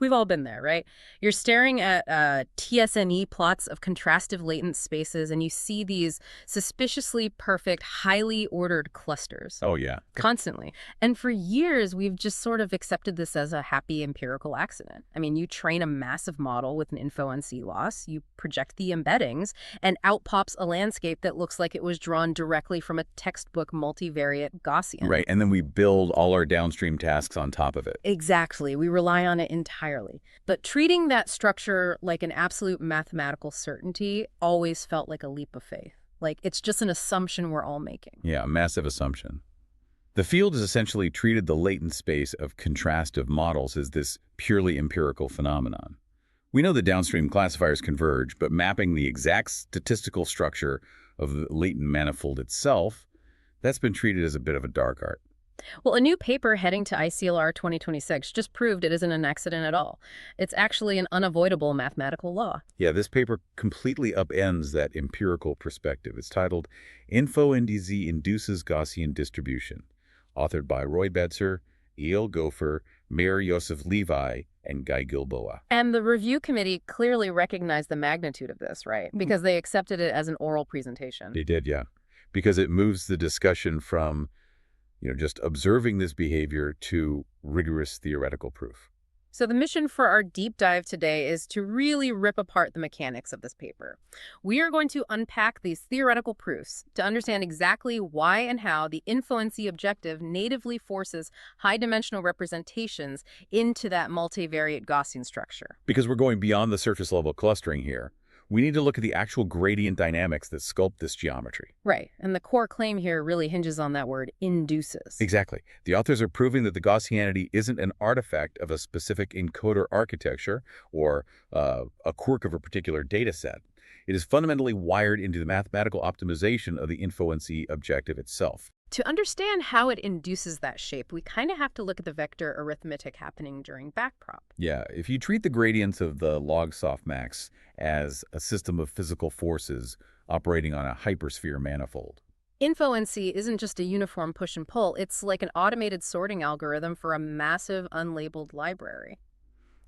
We've all been there, right? You're staring at TSNE plots of contrastive latent spaces, and you see these suspiciously perfect, highly ordered clusters Oh, yeah. constantly. And for years, we've just sort of accepted this as a happy empirical accident. I mean, you train a massive model with an InfoNCE loss, you project the embeddings, and out pops a landscape that looks like it was drawn directly from a textbook multivariate Gaussian. Right. And then we build all our downstream tasks on top of it. Exactly. We rely on it entirely. But treating that structure like an absolute mathematical certainty always felt like a leap of faith. Like it's just an assumption we're all making. Yeah, a massive assumption. The field has essentially treated the latent space of contrastive models as this purely empirical phenomenon. We know that downstream classifiers converge, but mapping the exact statistical structure of the latent manifold itself, that's been treated as a bit of a dark art. Well, a new paper heading to ICLR 2026 just proved it isn't an accident at all. It's actually an unavoidable mathematical law. Yeah, this paper completely upends that empirical perspective. It's titled InfoNCE Induces Gaussian Distribution, authored by Roy Betzer, Eyal Gofer, Meir, Yossef, Levi, and Gilboa. And the review committee clearly recognized the magnitude of this, right? Because they accepted it as an oral presentation. They did, yeah, because it moves the discussion from just observing this behavior to rigorous theoretical proof. So the mission for our deep dive today is to really rip apart the mechanics of this paper. We are going to unpack these theoretical proofs to understand exactly why and how the InfoNCE objective natively forces high-dimensional representations into that multivariate Gaussian structure. Because we're going beyond the surface level clustering here, we need to look at the actual gradient dynamics that sculpt this geometry. Right, and the core claim here really hinges on that word induces. Exactly. The authors are proving that the Gaussianity isn't an artifact of a specific encoder architecture or a quirk of a particular data set. It is fundamentally wired into the mathematical optimization of the InfoNCE objective itself. To understand how it induces that shape, we kind of have to look at the vector arithmetic happening during backprop. Yeah, if you treat the gradients of the log softmax as a system of physical forces operating on a hypersphere manifold. InfoNCE isn't just a uniform push and pull, it's like an automated sorting algorithm for a massive unlabeled library.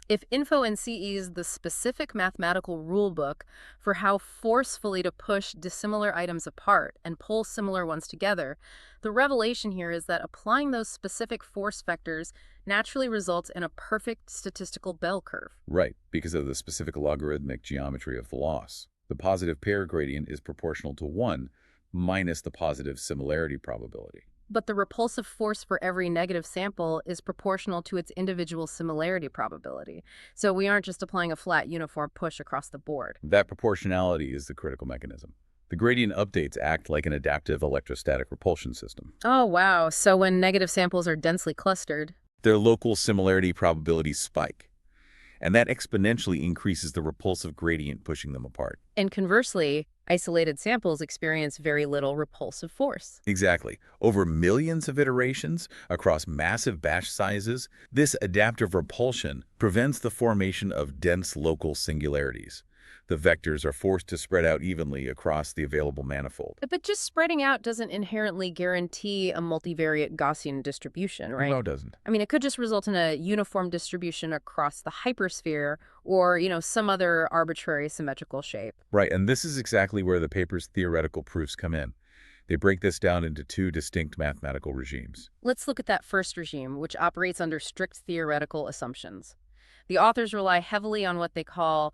If InfoNCE is the specific mathematical rulebook for how forcefully to push dissimilar items apart and pull similar ones together, the revelation here is that applying those specific force vectors naturally results in a perfect statistical bell curve. Right, because of the specific logarithmic geometry of the loss. The positive pair gradient is proportional to 1 minus the positive similarity probability. But the repulsive force for every negative sample is proportional to its individual similarity probability. So we aren't just applying a flat uniform push across the board. That proportionality is the critical mechanism. The gradient updates act like an adaptive electrostatic repulsion system. Oh, wow. So when negative samples are densely clustered, Their local similarity probabilities spike, and that exponentially increases the repulsive gradient pushing them apart. and conversely, isolated samples experience very little repulsive force. Exactly. Over millions of iterations across massive batch sizes, this adaptive repulsion prevents the formation of dense local singularities. The vectors are forced to spread out evenly across the available manifold. But just spreading out doesn't inherently guarantee a multivariate Gaussian distribution, right? No, it doesn't. I mean, it could just result in a uniform distribution across the hypersphere or, some other arbitrary symmetrical shape. Right, and this is exactly where the paper's theoretical proofs come in. They break this down into two distinct mathematical regimes. Let's look at that first regime, which operates under strict theoretical assumptions. The authors rely heavily on what they call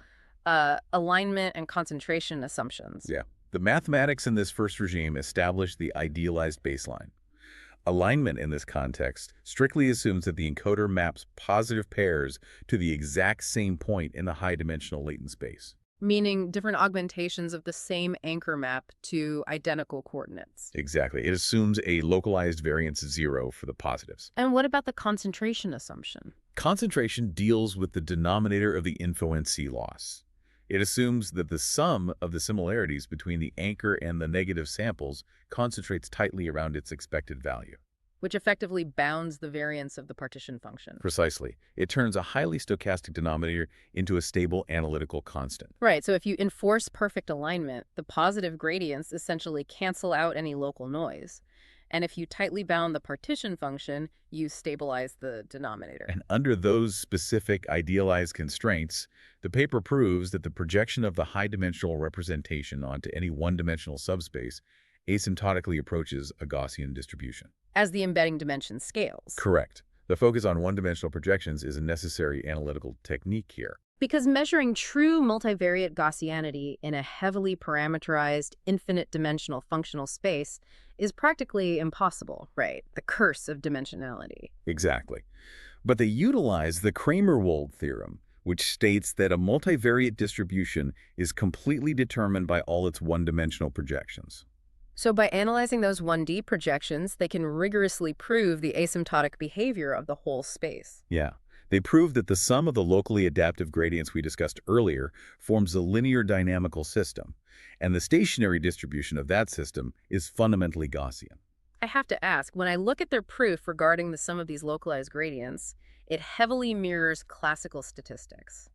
alignment and concentration assumptions. Yeah. The mathematics in this first regime establish the idealized baseline. Alignment in this context strictly assumes that the encoder maps positive pairs to the exact same point in the high-dimensional latent space. Meaning different augmentations of the same anchor map to identical coordinates. Exactly. It assumes a localized variance of 0 for the positives. And what about the concentration assumption? Concentration deals with the denominator of the InfoNCE loss. It assumes that the sum of the similarities between the anchor and the negative samples concentrates tightly around its expected value. Which effectively bounds the variance of the partition function. Precisely. It turns a highly stochastic denominator into a stable analytical constant. Right, so if you enforce perfect alignment, the positive gradients essentially cancel out any local noise. And if you tightly bound the partition function, you stabilize the denominator. And under those specific idealized constraints, the paper proves that the projection of the high-dimensional representation onto any one-dimensional subspace asymptotically approaches a Gaussian distribution. As the embedding dimension scales. Correct. The focus on one-dimensional projections is a necessary analytical technique here. Because measuring true multivariate Gaussianity in a heavily parameterized, infinite-dimensional functional space is practically impossible, right? The curse of dimensionality. Exactly. But they utilize the Kramer-Wold theorem, which states that a multivariate distribution is completely determined by all its one-dimensional projections. So by analyzing those 1D projections, they can rigorously prove the asymptotic behavior of the whole space. Yeah. They prove that the sum of the locally adaptive gradients we discussed earlier forms a linear dynamical system, and the stationary distribution of that system is fundamentally Gaussian. I have to ask, when I look at their proof regarding the sum of these localized gradients, it heavily mirrors classical statistics.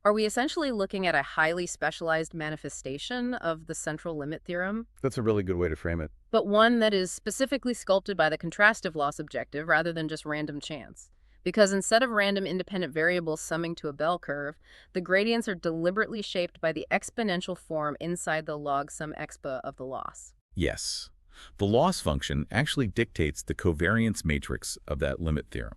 Are we essentially looking at a highly specialized manifestation of the central limit theorem, That's a really good way to frame it. but one that is specifically sculpted by the contrastive loss objective rather than just random chance? Because instead of random independent variables summing to a bell curve, the gradients are deliberately shaped by the exponential form inside the log sum expa of the loss. Yes. The loss function actually dictates the covariance matrix of that limit theorem.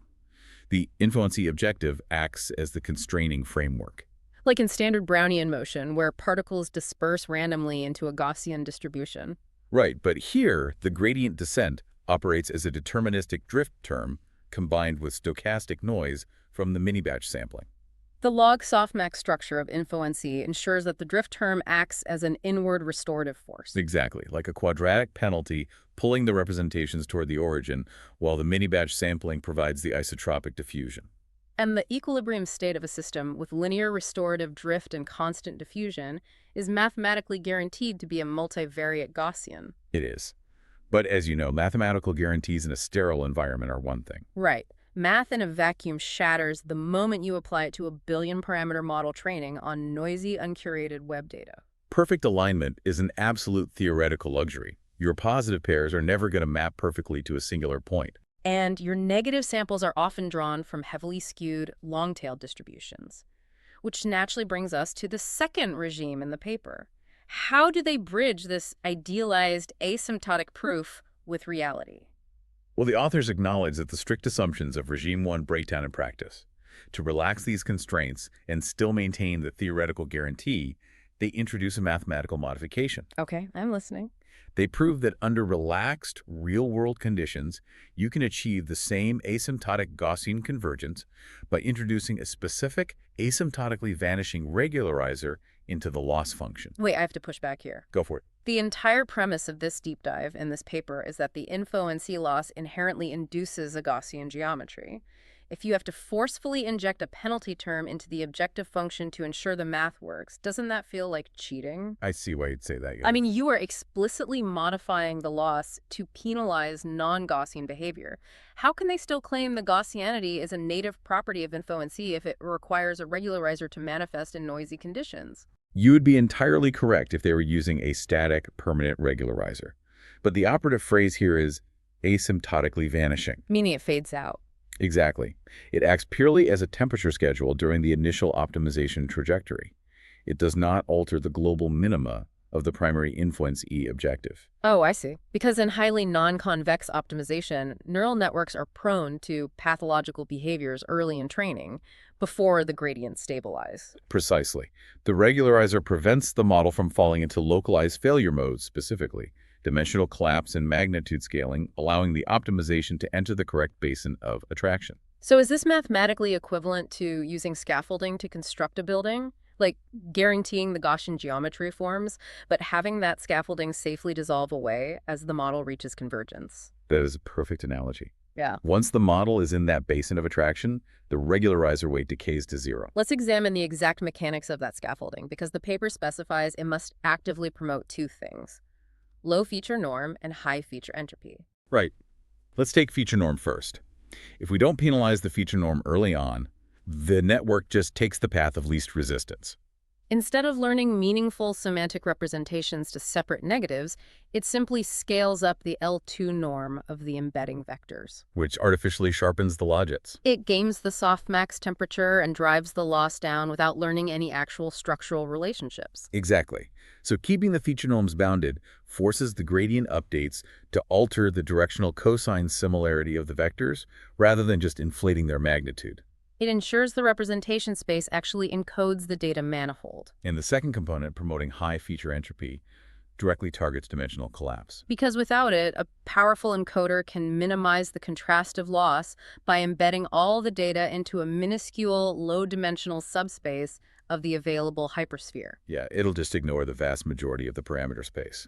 The InfoNCE objective acts as the constraining framework. Like in standard Brownian motion, where particles disperse randomly into a Gaussian distribution. Right, but here, the gradient descent operates as a deterministic drift term combined with stochastic noise from the mini-batch sampling. The log softmax structure of InfoNCE ensures that the drift term acts as an inward restorative force. Exactly, like a quadratic penalty pulling the representations toward the origin, while the mini-batch sampling provides the isotropic diffusion. And the equilibrium state of a system with linear restorative drift and constant diffusion is mathematically guaranteed to be a multivariate Gaussian. It is. But as you know, mathematical guarantees in a sterile environment are one thing. Right. Math in a vacuum shatters the moment you apply it to a billion-parameter model training on noisy, uncurated web data. Perfect alignment is an absolute theoretical luxury. Your positive pairs are never going to map perfectly to a singular point. And your negative samples are often drawn from heavily skewed, long-tailed distributions. Which naturally brings us to the second regime in the paper. How do they bridge this idealized asymptotic proof with reality? Well, the authors acknowledge that the strict assumptions of Regime 1 break down in practice. To relax these constraints and still maintain the theoretical guarantee, they introduce a mathematical modification. Okay, I'm listening. They prove that under relaxed, real-world conditions, you can achieve the same asymptotic Gaussian convergence by introducing a specific asymptotically vanishing regularizer into the loss function. Wait, I have to push back here. Go for it. The entire premise of this deep dive in this paper is that the InfoNCE loss inherently induces a Gaussian geometry. If you have to forcefully inject a penalty term into the objective function to ensure the math works, doesn't that feel like cheating? I see why you'd say that. I mean, you are explicitly modifying the loss to penalize non-Gaussian behavior. How can they still claim the Gaussianity is a native property of InfoNCE if it requires a regularizer to manifest in noisy conditions? You would be entirely correct if they were using a static, permanent regularizer. But the operative phrase here is asymptotically vanishing. Meaning it fades out. Exactly. It acts purely as a temperature schedule during the initial optimization trajectory. It does not alter the global minima of the primary InfoNCE objective. Oh, I see. Because in highly non-convex optimization, neural networks are prone to pathological behaviors early in training, before the gradients stabilize. Precisely. The regularizer prevents the model from falling into localized failure modes specifically, dimensional collapse and magnitude scaling, allowing the optimization to enter the correct basin of attraction. So is this mathematically equivalent to using scaffolding to construct a building? Like guaranteeing the Gaussian geometry forms, but having that scaffolding safely dissolve away as the model reaches convergence? That is a perfect analogy. Yeah. Once the model is in that basin of attraction, the regularizer weight decays to zero. Let's examine the exact mechanics of that scaffolding, because the paper specifies it must actively promote two things: low feature norm and high feature entropy. Right. Let's take feature norm first. If we don't penalize the feature norm early on, the network just takes the path of least resistance. Instead of learning meaningful semantic representations to separate negatives, it simply scales up the L2 norm of the embedding vectors. which artificially sharpens the logits. It games the softmax temperature and drives the loss down without learning any actual structural relationships. Exactly. So keeping the feature norms bounded forces the gradient updates to alter the directional cosine similarity of the vectors rather than just inflating their magnitude. It ensures the representation space actually encodes the data manifold. And the second component, promoting high feature entropy, directly targets dimensional collapse. Because without it, a powerful encoder can minimize the contrastive loss by embedding all the data into a minuscule, low-dimensional subspace of the available hypersphere. Yeah, it'll just ignore the vast majority of the parameter space.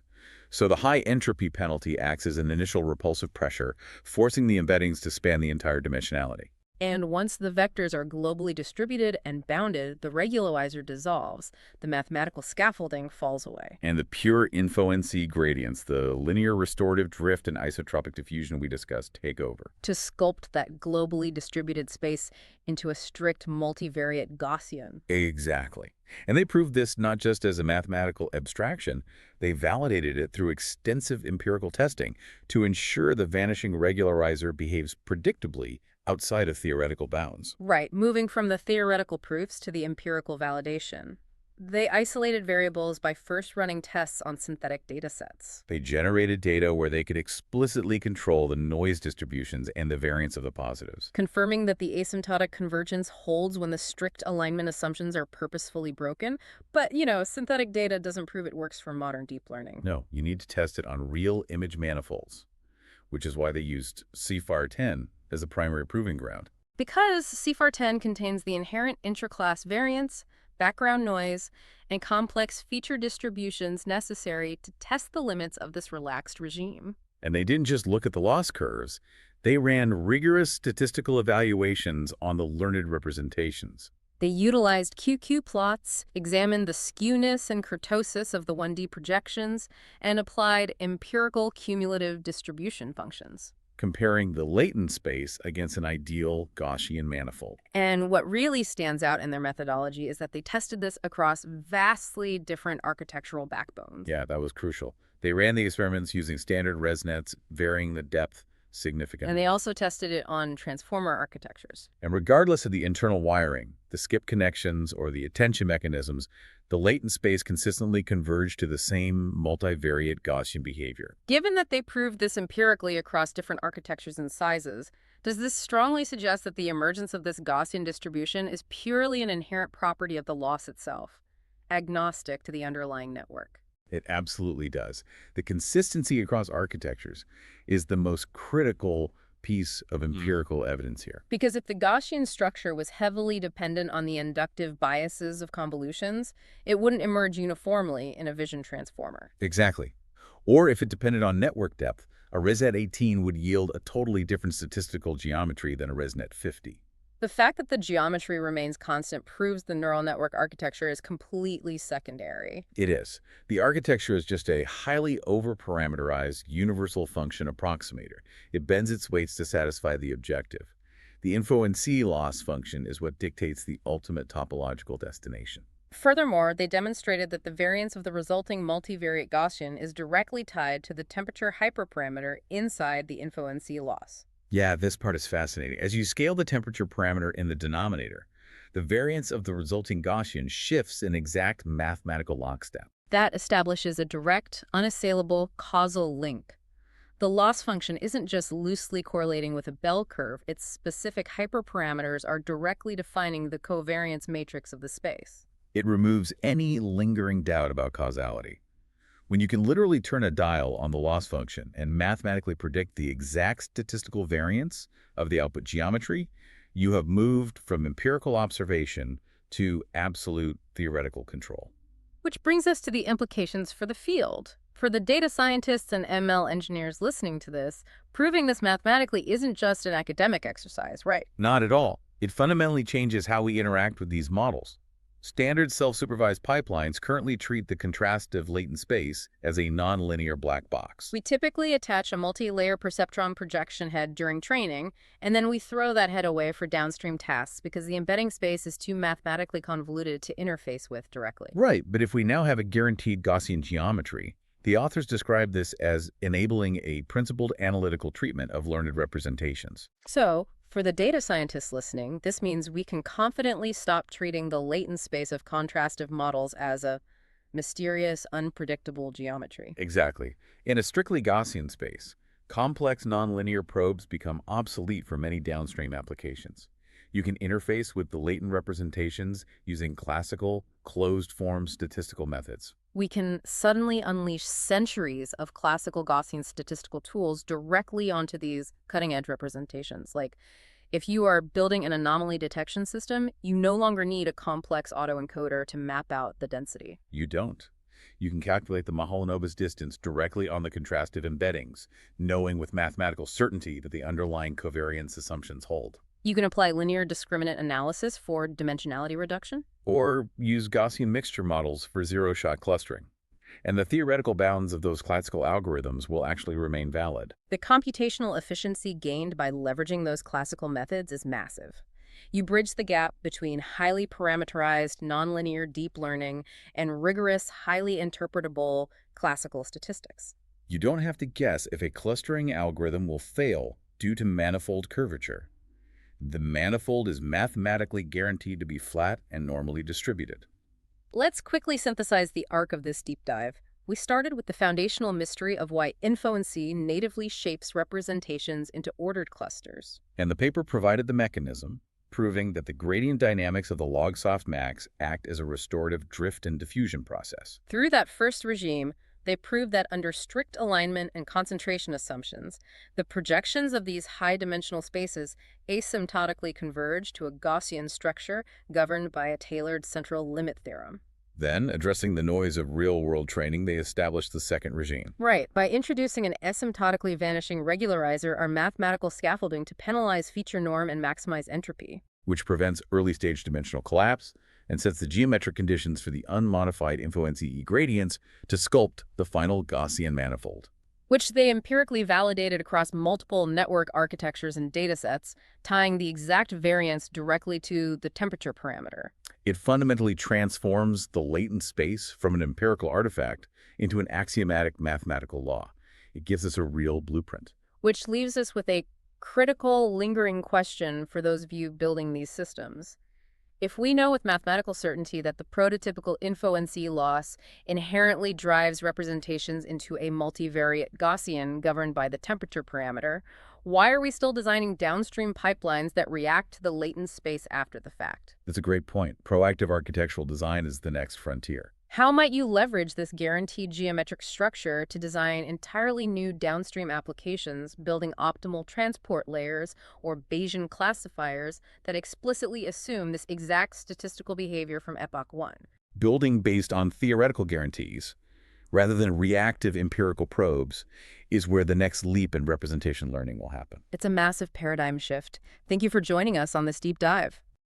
So the high entropy penalty acts as an initial repulsive pressure, forcing the embeddings to span the entire dimensionality. And once the vectors are globally distributed and bounded, the regularizer dissolves. The mathematical scaffolding falls away. And the pure InfoNCE gradients, the linear restorative drift and isotropic diffusion we discussed, take over. To sculpt that globally distributed space into a strict multivariate Gaussian. Exactly. And they proved this not just as a mathematical abstraction, they validated it through extensive empirical testing to ensure the vanishing regularizer behaves predictably outside of theoretical bounds. Right, moving from the theoretical proofs to the empirical validation. They isolated variables by first running tests on synthetic datasets. They generated data where they could explicitly control the noise distributions and the variance of the positives. Confirming that the asymptotic convergence holds when the strict alignment assumptions are purposefully broken. But, synthetic data doesn't prove it works for modern deep learning. No, you need to test it on real image manifolds, which is why they used CFAR10 as a primary proving ground. Because CFAR10 contains the inherent intraclass variance, background noise, and complex feature distributions necessary to test the limits of this relaxed regime. And they didn't just look at the loss curves, they ran rigorous statistical evaluations on the learned representations. They utilized QQ plots, examined the skewness and kurtosis of the 1D projections, and applied empirical cumulative distribution functions. Comparing the latent space against an ideal Gaussian manifold. And what really stands out in their methodology is that they tested this across vastly different architectural backbones. Yeah, that was crucial. They ran the experiments using standard ResNets, varying the depth significantly. And they also tested it on transformer architectures. And regardless of the internal wiring, the skip connections, or the attention mechanisms, the latent space consistently converged to the same multivariate Gaussian behavior. Given that they proved this empirically across different architectures and sizes, does this strongly suggest that the emergence of this Gaussian distribution is purely an inherent property of the loss itself, agnostic to the underlying network? It absolutely does. The consistency across architectures is the most critical piece of empirical evidence here. Because if the Gaussian structure was heavily dependent on the inductive biases of convolutions, it wouldn't emerge uniformly in a vision transformer. Exactly. Or if it depended on network depth, a ResNet 18 would yield a totally different statistical geometry than a ResNet 50. The fact that the geometry remains constant proves the neural network architecture is completely secondary. It is. The architecture is just a highly over-parameterized universal function approximator. It bends its weights to satisfy the objective. The InfoNCE loss function is what dictates the ultimate topological destination. Furthermore, they demonstrated that the variance of the resulting multivariate Gaussian is directly tied to the temperature hyperparameter inside the InfoNCE loss. Yeah, this part is fascinating. As you scale the temperature parameter in the denominator, the variance of the resulting Gaussian shifts in exact mathematical lockstep. That establishes a direct, unassailable causal link. The loss function isn't just loosely correlating with a bell curve, its specific hyperparameters are directly defining the covariance matrix of the space. It removes any lingering doubt about causality. When you can literally turn a dial on the loss function and mathematically predict the exact statistical variance of the output geometry, you have moved from empirical observation to absolute theoretical control. Which brings us to the implications for the field. For the data scientists and ML engineers listening to this, proving this mathematically isn't just an academic exercise, right? Not at all. It fundamentally changes how we interact with these models. Standard self-supervised pipelines currently treat the contrastive latent space as a nonlinear black box. We typically attach a multi-layer perceptron projection head during training, and then we throw that head away for downstream tasks because the embedding space is too mathematically convoluted to interface with directly. Right, but if we now have a guaranteed Gaussian geometry, the authors describe this as enabling a principled analytical treatment of learned representations. So, for the data scientists listening, this means we can confidently stop treating the latent space of contrastive models as a mysterious, unpredictable geometry. Exactly. In a strictly Gaussian space, complex nonlinear probes become obsolete for many downstream applications. You can interface with the latent representations using classical, closed-form statistical methods. We can suddenly unleash centuries of classical Gaussian statistical tools directly onto these cutting-edge representations. Like, if you are building an anomaly detection system, you no longer need a complex autoencoder to map out the density. You don't. You can calculate the Mahalanobis distance directly on the contrastive embeddings, knowing with mathematical certainty that the underlying covariance assumptions hold. You can apply linear discriminant analysis for dimensionality reduction. Or use Gaussian mixture models for zero-shot clustering. And the theoretical bounds of those classical algorithms will actually remain valid. The computational efficiency gained by leveraging those classical methods is massive. You bridge the gap between highly parameterized, nonlinear deep learning and rigorous, highly interpretable classical statistics. You don't have to guess if a clustering algorithm will fail due to manifold curvature. The manifold is mathematically guaranteed to be flat and normally distributed. Let's quickly synthesize the arc of this deep dive. We started with the foundational mystery of why InfoNCE natively shapes representations into ordered clusters. And the paper provided the mechanism, proving that the gradient dynamics of the log softmax act as a restorative drift and diffusion process. Through that first regime, they proved that under strict alignment and concentration assumptions, the projections of these high-dimensional spaces asymptotically converge to a Gaussian structure governed by a tailored central limit theorem. Then, addressing the noise of real-world training, they established the second regime. Right, by introducing an asymptotically vanishing regularizer or mathematical scaffolding to penalize feature norm and maximize entropy, which prevents early-stage dimensional collapse and sets the geometric conditions for the unmodified InfoNCE gradients to sculpt the final Gaussian manifold. which they empirically validated across multiple network architectures and datasets, tying the exact variance directly to the temperature parameter. It fundamentally transforms the latent space from an empirical artifact into an axiomatic mathematical law. It gives us a real blueprint. Which leaves us with a critical, lingering question for those of you building these systems. If we know with mathematical certainty that the prototypical InfoNCE loss inherently drives representations into a multivariate Gaussian governed by the temperature parameter, why are we still designing downstream pipelines that react to the latent space after the fact? That's a great point. Proactive architectural design is the next frontier. How might you leverage this guaranteed geometric structure to design entirely new downstream applications, building optimal transport layers or Bayesian classifiers that explicitly assume this exact statistical behavior from Epoch 1? Building based on theoretical guarantees, rather than reactive empirical probes, is where the next leap in representation learning will happen. It's a massive paradigm shift. Thank you for joining us on this deep dive.